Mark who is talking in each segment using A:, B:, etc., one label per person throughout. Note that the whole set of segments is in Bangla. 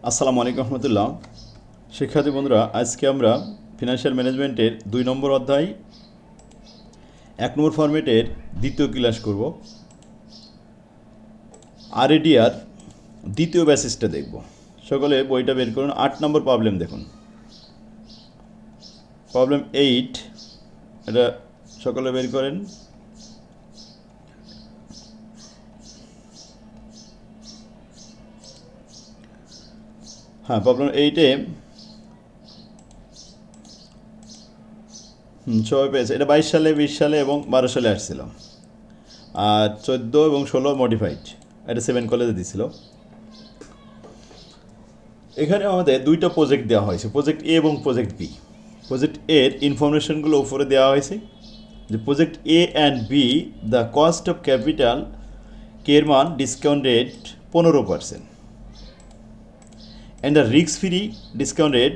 A: আসসালামু আলাইকুম রহমতুল্লাহ। শিক্ষার্থী বন্ধুরা, আজকে আমরা ফিনান্সিয়াল ম্যানেজমেন্টের 2 নম্বর অধ্যায় 1 নম্বর ফরম্যাটের দ্বিতীয় ক্লাস করব। আরএডিআর দ্বিতীয় ব্যাসেসটা দেখব। সকলে বইটা বের করুন। 8 নম্বর প্রবলেম দেখুন, প্রবলেম 8, এটা সকলে বের করেন। হ্যাঁ, প্রবলেম 8-এ সবাই পেয়েছে। এটা 22 সালে, 20 সালে এবং 12 সালে আসছিল। আর 14 এবং 16 মডিফাইড, এটা 7 কলেজে দিছিল। এখানে আমাদের দুইটা প্রজেক্ট দেওয়া হয়েছে, প্রজেক্ট এ এবং প্রজেক্ট বি। প্রজেক্ট এর ইনফরমেশনগুলো উপরে দেওয়া হয়েছে যে project A and B, the cost of capital কের মান discount rate 15%, and the risk free discount rate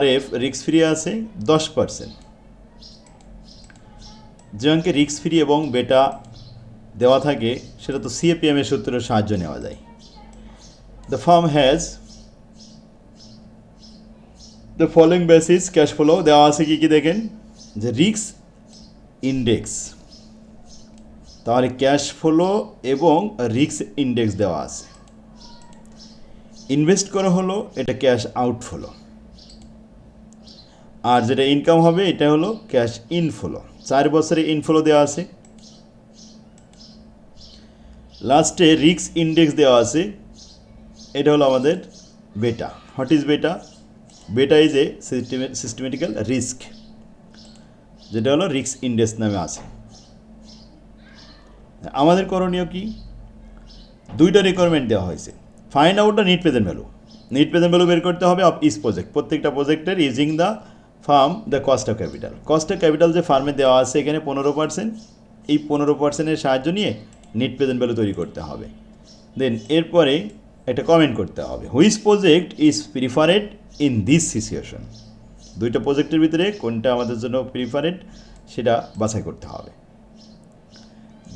A: RF risk free আছে 10%। যে অঙ্কে রিস্ক ফ্রি এবং বেটা দেওয়া থাকে সেটা তো CAPM এর সূত্রের সাহায্য নেওয়া যায়। The farm has the following basis cash flow দেওয়া আছে কি কি দেখেন, যে রিস্ক ইন্ডেক্স, তাহলে ক্যাশ ফ্লো এবং রিস্ক ইন্ডেক্স দেওয়া আছে। ইনভেস্ট করা হলো, এটা ক্যাশ আউটফ্লো, আর যেটা ইনকাম হবে এটা হলো ক্যাশ ইনফ্লো। 4 বছরে ইনফ্লো দেওয়া আছে। লাস্টে রিস্ক ইন্ডেক্স দেওয়া আছে, এটা হলো আমাদের বেটা। হোয়াট ইজ বেটা? বেটা ইজ এ সিস্টেমেটিক্যাল রিস্ক, যেটা হলো রিস্ক ইন্ডেক্স নামে আছে। আমাদের করণীয় কি? দুইটা রিকোয়ারমেন্ট দেওয়া হয়েছে। Find out the net present value. Net present value বের করতে হবে অফ ইচ প্রজেক্ট, প্রত্যেকটা প্রজেক্টের using the firm the cost of capital. Cost of capital যে ফার্মে দেওয়া আছে এখানে 15%, এই 15%-এর সাহায্য নিয়ে নিট প্রেজেন্ট ভ্যালু তৈরি করতে হবে। দেন এরপরে একটা কমেন্ট করতে হবে, which project is preferred in this situation. দুইটা প্রজেক্টের ভিতরে কোনটা আমাদের জন্য প্রিফারেড সেটা বাছাই করতে হবে।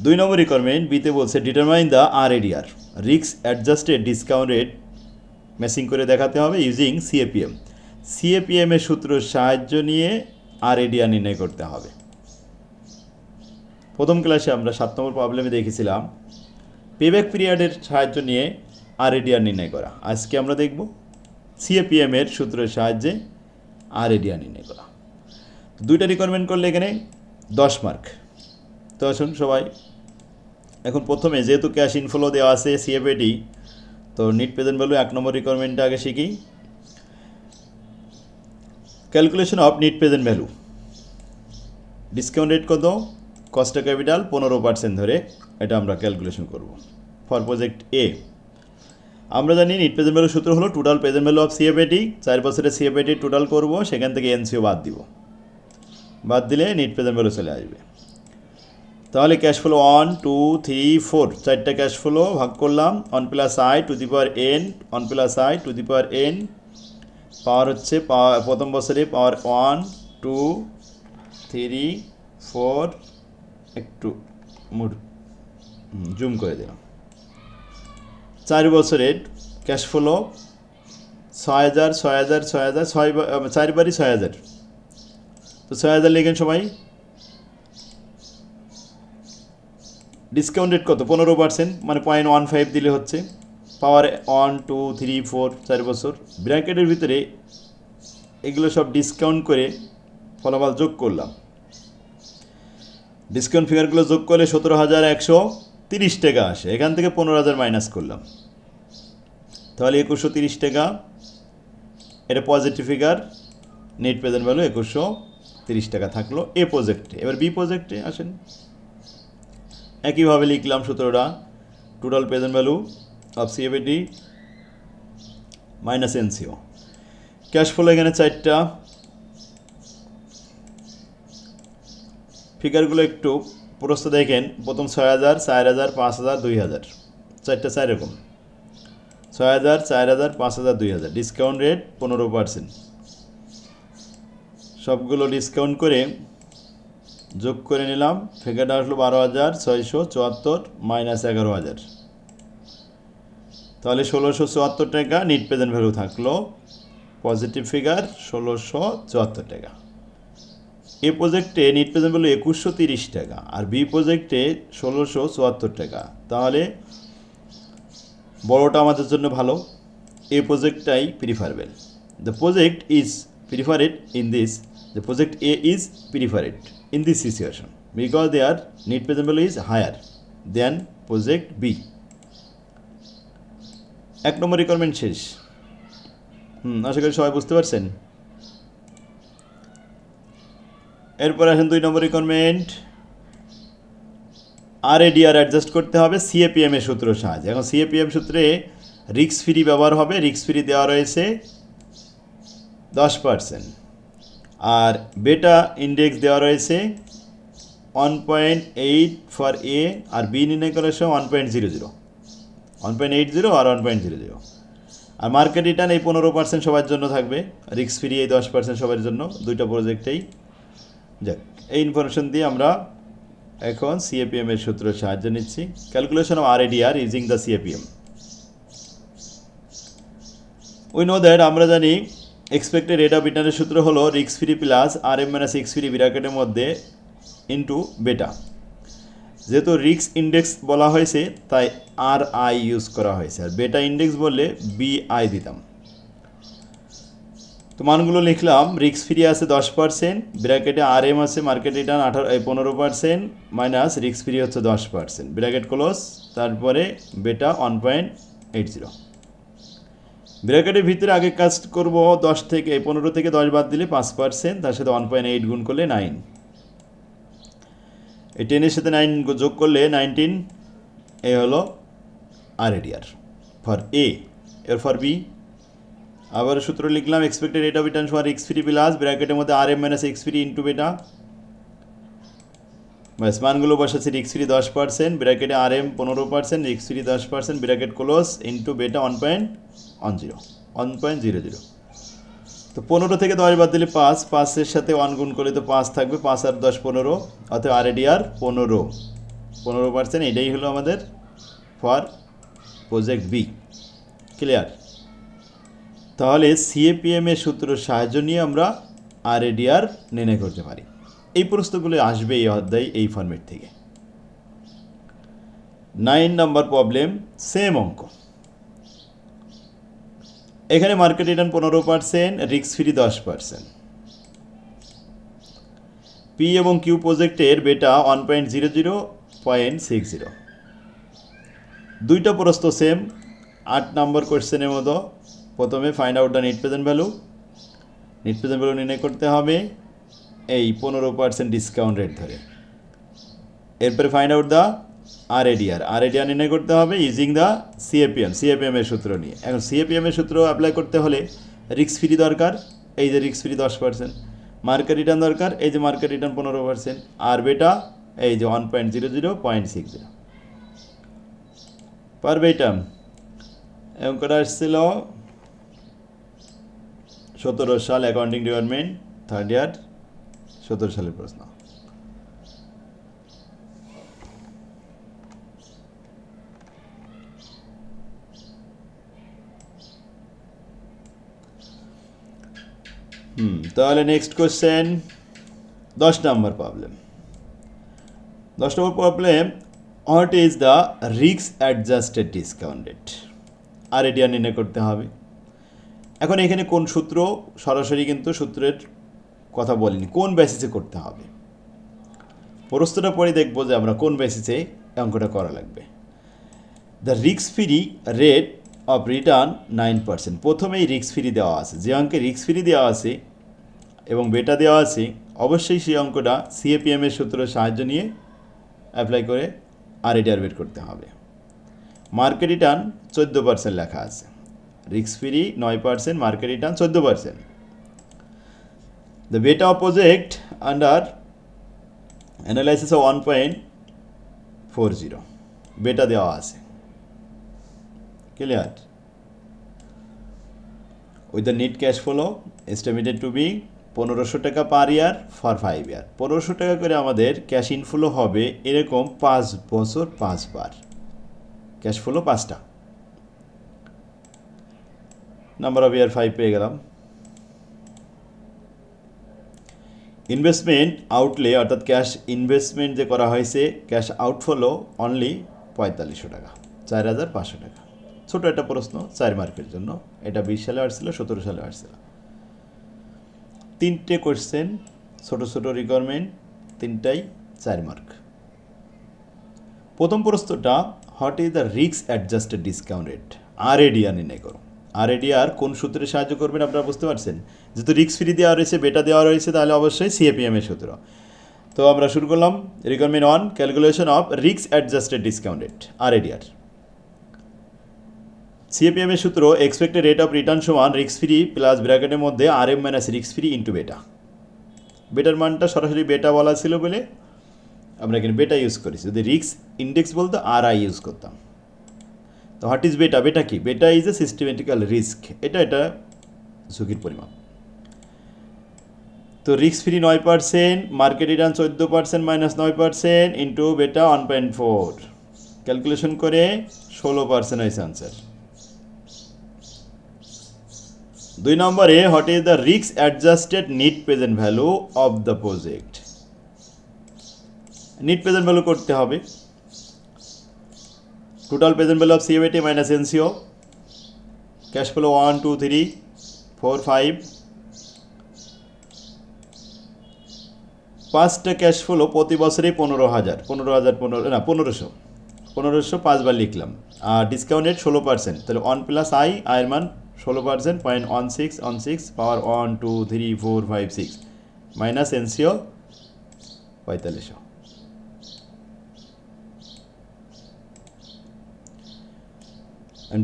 A: 2 নম্বর রিকোয়ারমেন্ট বিতে বলছে determine the RADR, risk adjusted discount rate, matching করে দেখাতে হবে ইউজিং CAPM। CAPM এর সূত্রের সাহায্য নিয়ে RADR নির্ণয় করতে হবে। প্রথম ক্লাসে আমরা 7 নম্বর প্রবলেমে দেখেছিলাম পেব্যাক পিরিয়ডের সাহায্য নিয়ে RADR নির্ণয় করা। আজকে আমরা দেখব CAPM এর সূত্রের সাহায্যে RADR নির্ণয় করা। দুইটা রিকোয়ারমেন্ট করলে এখানে 10 মার্ক। তো আসুন সবাই, এখন প্রথমে যেহেতু ক্যাশ ইনফ্লো দেওয়া আছে CFAD, তো নিট প্রেজেন্ট ভ্যালু 1 নম্বর রিকোয়ারমেন্টটা আগে শিখি। Calculation of net present value, discount rate কত, কস্ট অফ ক্যাপিটাল 15% ধরে এটা আমরা ক্যালকুলেশন করব ফর প্রজেক্ট এ। আমরা জানি নিট প্রেজেন্ট ভ্যালু সূত্র হলো total present value of CFAD, 4 বছরের CFAD টোটাল করব, সেখান থেকে NCO বাদ দিব, বাদ দিলে নিট প্রেজেন্ট ভ্যালু চলে আসবে। তাহলে ক্যাশ ফ্লো 1 2 3 4, 4টা ক্যাশ ফ্লো ভাগ করলাম, 1 plus I to the power n, 1 plus I to the power n, পাওয়ার হচ্ছে প্রথম বছরে পাওয়ার 1 2 3 4, একটু জুম করে দিলাম। 4 বছরের ক্যাশ ফ্লো 6000 6000 6000, 4 বারই 6000, তো 6000 লিখেন সবাই। ডিসকাউন্ট রেট কত, 15%, মানে 0.15 দিলে হচ্ছে। পাওয়ার 1 2 3 4, 4 বছর। ব্র্যাকেটের ভিতরে এগুলো সব ডিসকাউন্ট করে ফলাফল যোগ করলাম। ডিসকাউন্ট ফিগারগুলো যোগ করলে 17,130 টাকা আসে। এখান থেকে 15,000 মাইনাস করলাম, তাহলে 2130 টাকা। এটা positive figure, net present value 2130 টাকা থাকলো এ প্রজেক্টে। এবার বি প্রজেক্টে আসেন, একইভাবে লিখলাম সূত্রটা, total present value of CFAD minus NCO। Cash flow এখানে 4টা, ফিগারগুলো একটু প্রস্থ দেখেন, প্রথম 6000 4000 5000 2000, 4টা 4 রকম, 6000 4000 5000 2000। ডিসকাউন্ট রেট 15%, সবগুলো ডিসকাউন্ট করে যোগ করে নিলাম। ফিগারটা আসলো 12,674 মাইনাস 11,000, তাহলে 1674 টাকা নিট প্রেজেন্ট ভ্যালু থাকলো, পজিটিভ ফিগার 1674 টাকা। এ প্রজেক্টে নিট প্রেজেন্ট ভ্যালু 2130 টাকা আর বি প্রজেক্টে 1674 টাকা। তাহলে বড়টা আমাদের জন্য ভালো, এ প্রজেক্টটাই preferable. The project is preferred in this, the project A is preferred in this situation because their net present value is higher than project B. 1 number requirement শেষ। আশা করি সবাই বুঝতে পারছেন। এরপর আসেন 2 নম্বর রিকোয়ারমেন্ট, RADR অ্যাডজাস্ট করতে হবে CAPM এর সূত্র সাহায্যে। এখন CAPM সূত্রে রিস্ক ফ্রি ব্যবহার হবে, রিস্ক ফ্রি দেওয়া রয়েছে 10% আর বেটা ইন্ডেক্স দেওয়া রয়েছে 1.8 ফর এ আর বি নির্ণয় করার সময় 1.00 1.80 আর 1.00 আর মার্কেট রিটার্ন এই 15% সবার জন্য থাকবে, রিস্ক ফ্রি এই 10% সবার জন্য, দুইটা প্রজেক্টেই। যাক, এই ইনফরমেশন দিয়ে আমরা এখন CAPM এর সূত্র সাহায্য নিচ্ছি। Calculation of RADR using the CAPM। We know that, আমরা জানি এক্সপেক্টেড রেট অফ রিটার্নের সূত্র হলো risk free plus RM minus x free ব্র্যাকেটের মধ্যে ইন্টু বেটা। যেহেতু রিস্ক ইন্ডেক্স বলা হয়েছে তাই RI ইউজ করা হয়েছে, আর বেটা ইন্ডেক্স বললে BI দিতাম। তো মানগুলো লিখলাম, রিস্ক ফ্রি আছে 10%, ব্র্যাকেটে RM আছে market return 15% minus risk free হচ্ছে 10%, ব্র্যাকেট ক্লোজ, তারপরে বেটা 1.80। ব্র্যাকেটের ভিতরে আগে কাজ করব 15 থেকে 10 বাদ দিলে 5%, তার সাথে 1.8 গুণ করলে 9, এই 10-এর সাথে 9 যোগ করলে 19। এই হলো RADR ফর এ। এর ফর বি আবার সূত্র লিখলাম, এক্সপেক্টেড রেট অফ রিটার্ন সমান রিস্ক ফ্রি প্লাস ব্র্যাকেটের মধ্যে RM minus x free into বেটা। ব্যাস, মানগুলো বসাচ্ছি, রিস্ক ফ্রি 10%, ব্র্যাকেটে RM 15%, risk free 10%, bracket close, into বেটা 1.00। তো 15 থেকে 10 বাদ দিলে 5, 5-এর সাথে 1 গুণ করলে তো 5 থাকবে, 5 আর 10 15, অর্থাৎ RADR 15%। এটাই হলো আমাদের ফর প্রজেক্ট বি। ক্লিয়ার? তাহলে CAPM এর সূত্রের সাহায্য নিয়ে আমরা RADR নির্ণয় করতে পারি। এই প্রশ্নগুলো আসবে এই অধ্যায় এই ফরম্যাট থেকে। 9 নম্বর প্রবলেম, সেম অঙ্ক। এখানে market return 15%, risk free 10%। P এবং কিউ প্রজেক্টের বেটা 1.00.60। দুইটা প্রশ্ন সেম, 8 নম্বর কোশ্চেনের মতো। প্রথমে find out the net present value. Net present value নির্ণয় করতে হবে এই 15% ডিসকাউন্ট রেট ধরে। এরপরে ফাইন্ড আউট দ্য RADR নির্ণয় করতে হবে ইউজিং দ্য CAPM এর সূত্র নিয়ে। এখন CAPM এর সূত্র অ্যাপ্লাই করতে হলে রিস্ক ফ্রি দরকার, এই যে রিস্ক ফ্রি 10%, মার্কেট রিটার্ন দরকার, এই যে মার্কেট রিটার্ন 15%, আর বেটা এই যে 1.00.60 পার বেটা। অঙ্কটা আসছিল 17 সাল, অ্যাকাউন্টিং ডিপার্টমেন্ট, 3rd ইয়ার, 17 সালের প্রশ্ন। তাহলে next question, 10 number problem. 10 number problem, what is the risk adjusted discount rate? RADR নির্ণয় করতে হবে। এখন এখানে কোন সূত্র, সরাসরি কিন্তু সূত্রের কথা বলিনি, কোন বেসিসে করতে হবে। প্রশ্নটা পরে দেখবো যে আমরা কোন বেসিসে অঙ্কটা করা লাগবে। The risk free rate of return 9%। প্রথমেই রিস্ক ফ্রি দেওয়া আছে, যে অঙ্কে রিস্ক ফ্রি দেওয়া আছে এবং বেটা দেওয়া আছে, অবশ্যই সেই অঙ্কটা CAPM এর সূত্রের সাহায্য নিয়ে অ্যাপ্লাই করে RADR বের করতে হবে। মার্কেট রিটার্ন 14% লেখা আছে, risk free 9%, market return 14%। The beta of project under analysis of 1.40 beta দেওয়া আছে। Clear? With the net cash flow estimated to be 1500 টাকা পার ইয়ার ফর 5 ইয়ার। 1500 টাকা করে আমাদের ক্যাশ ইনফ্লো হবে এরকম 5 বছর 5 বার, ক্যাশ ফ্লো 5টা। নাম্বার অফ ইয়ার 5 পেয়ে গেলাম। ইনভেস্টমেন্ট আউটলে অর্থাৎ ক্যাশ ইনভেস্টমেন্ট যে করা হয়েছে, ক্যাশ আউটফ্লো অনলি 4500 টাকা, 4500 টাকা। ছোট একটা প্রশ্ন 4 মার্কের জন্য, এটা 20 সালে আসছিল, 17 সালে আসছিল। 3টে কোশ্চেন, ছোট ছোট রিকোয়ারমেন্ট, 3টাই 4 মার্ক। প্রথম প্রশ্নটা, what is the risk adjusted discount rate, RADR নির্ণয় করো। RADR কোন সূত্রে সাহায্য করবেন আপনারা বুঝতে পারছেন? যেহেতু রিস্ক ফ্রি দেওয়া রয়েছে, বেটা দেওয়া রয়েছে, তাহলে অবশ্যই CAPM এর সূত্র। তো আমরা শুরু করলাম। Requirement 1, calculation of risk adjusted discount rate, RADR। CAPM এর সূত্র, এক্সপেক্টেড রেট অফ রিটার্ন সমান রিস্ক ফ্রি প্লাস ব্র্যাকেটের মধ্যে RM minus risk free into বেটা। বেটার মানটা সরাসরি বেটা বলা ছিল বলে আমরা এখানে বেটা ইউজ করেছি। যদি রিস্ক ইন্ডেক্স বলতো RI ইউজ করতাম। তো হোয়াট ইজ বেটা? বেটা কি? বেটা ইজ এ সিস্টেমেটিক্যাল রিস্ক, এটা ঝুঁকির পরিমাণ। তো risk free 9%, market return 14% minus 9% into beta 1.4, calculation করে 16% হয়েছে আনসার। 2 নম্বরে, what is the risk adjusted net present value of the project. Net present value করতে হবে। Total present value of CAPM minus NCO, cash flow 1 2 3 4 5, 5টা ক্যাশ ফ্লো প্রতি বছরেই 1500 5 বার লিখলাম। আর ডিসকাউন্ট রেট 16%, তাহলে 1 প্লাস আয়ের মান 16%, 0.16 পাওয়ার 1 2 3 4 5 6 মাইনাস NCO 4500।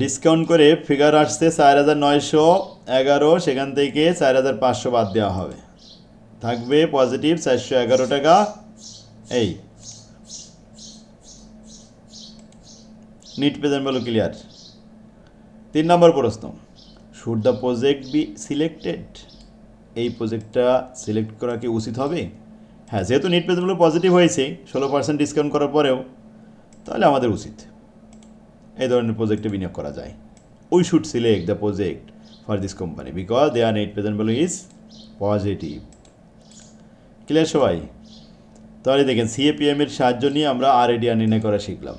A: ডিসকাউন্ট করে ফিগার আসছে 4911, সেখান থেকে 4500 বাদ দেওয়া হবে, থাকবে পজিটিভ 411 টাকা। এই নিট প্রেজেন্ট ভ্যালু ক্লিয়ার। 3 নম্বর প্রশ্ন, should the project B selected, এই প্রজেক্টটা সিলেক্ট করা কি উচিত হবে? হ্যাঁ, যেহেতু নিট প্রেজেন্ট ভ্যালু পজিটিভ হয়েছে 16% ডিসকাউন্ট করার পরেও, তাহলে আমাদের উচিত এই ধরনের প্রজেক্টে বিনিয়োগ করা যায়। We should select the project for this company because their net present value is positive. Clear সবাই? তাহলে দেখেন, CAPM এর সাহায্য নিয়ে আমরা RADR নির্ণয় করা শিখলাম,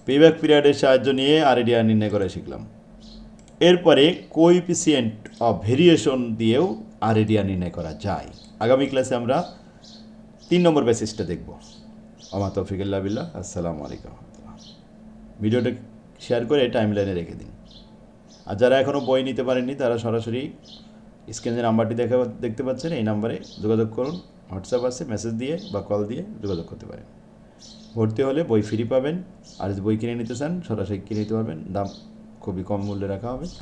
A: পেব্যাক পিরিয়ডের সাহায্য নিয়ে RADR নির্ণয় করা শিখলাম। এরপরে কোএফিসিয়েন্ট অফ ভেরিয়েশন দিয়েও RADR নির্ণয় করা যায়। আগামী ক্লাসে আমরা 3 নম্বর বেসিসটা দেখব। আমা তৌফিক ইল্লা বিল্লাহ। আসসালামু আলাইকুম। ভিডিওটা শেয়ার করে টাইমলাইনে রেখে দিন। আর যারা এখনও বই নিতে পারেননি, তারা সরাসরি স্ক্রিনে যে নাম্বারটি দেখতে পাচ্ছেন, এই নাম্বারে যোগাযোগ করুন। হোয়াটসঅ্যাপ আছে, মেসেজ দিয়ে বা কল দিয়ে যোগাযোগ করতে পারেন। ভর্তি হলে বই ফ্রি পাবেন, আর যদি বই কিনে নিতে চান সরাসরি কিনে নিতে পারবেন, দাম খুবই কম মূল্যে রাখা হবে।